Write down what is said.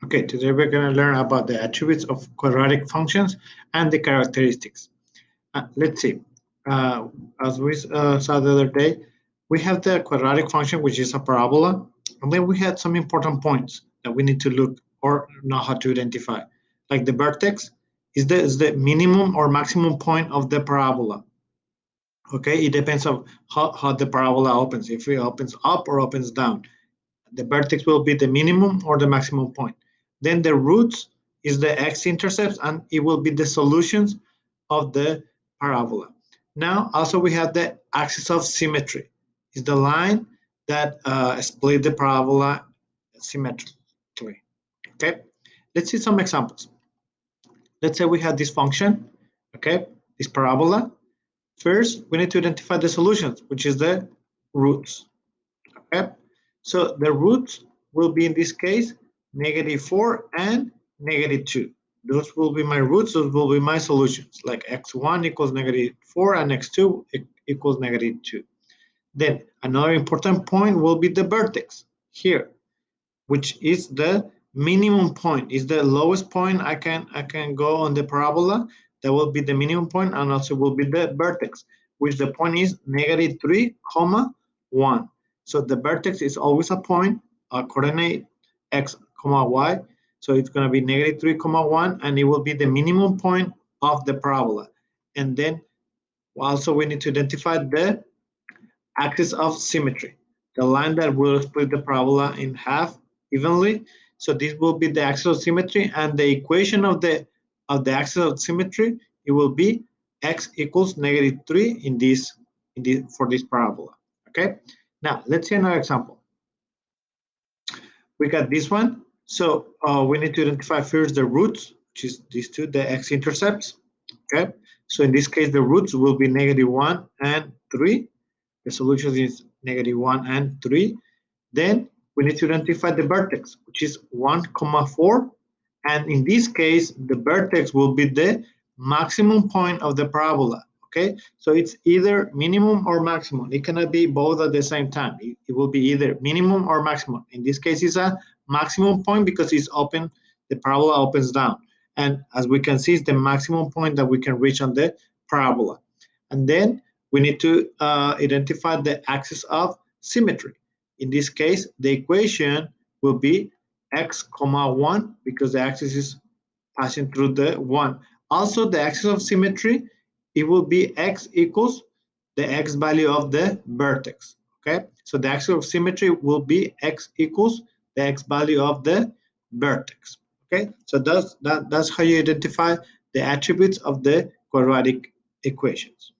Okay, today we're going to learn about the attributes of quadratic functions and the characteristics. Let's see. Uh, as we saw the other day, we have the quadratic function, which is a parabola, and then we had some important points that we need to look or know how to identify. Like the vertex is the minimum or maximum point of the parabola. Okay, it depends on how the parabola opens, if it opens up or opens down. The vertex will be the minimum or the maximum point. Then the roots is the x-intercepts, and it will be the solutions of the parabola. Now, also we have the axis of symmetry. Is the line that split the parabola symmetrically. Okay, let's see some examples. Let's say we have this function, okay, this parabola. First, we need to identify the solutions, which is the roots. Okay, so the roots will be in this case -4 and -2. Those will be my roots, those will be my solutions, like x1 equals -4 and x2 equals -2. Then another important point will be the vertex here, which is the minimum point, is the lowest point I can go on the parabola. That will be the minimum point, and also will be the vertex, which the point is -3, 1. So the vertex is always a point, a coordinate x, y. So it's going to be -3, 1, and it will be the minimum point of the parabola. And then also we need to identify the axis of symmetry, the line that will split the parabola in half evenly. So this will be the axis of symmetry, and the equation of the axis of symmetry, it will be x equals -3 in this for this parabola. Okay. Now let's see another example. We got this one. So we need to identify first the roots, which is these two, the x-intercepts. Okay. So in this case, the roots will be -1 and 3. The solution is -1 and 3. Then we need to identify the vertex, which is 1, 4. And in this case, the vertex will be the maximum point of the parabola. Okay, so it's either minimum or maximum. It cannot be both at the same time. It will be either minimum or maximum. In this case, it's a maximum point because it's open, the parabola opens down. And as we can see, it's the maximum point that we can reach on the parabola. And then we need to identify the axis of symmetry. In this case, the equation will be x, 1, because the axis is passing through the 1. Also, the axis of symmetry, it will be x equals the x value of the vertex. Okay, so the axis of symmetry will be x equals the x value of the vertex. Okay, so that's how you identify the attributes of the quadratic equations.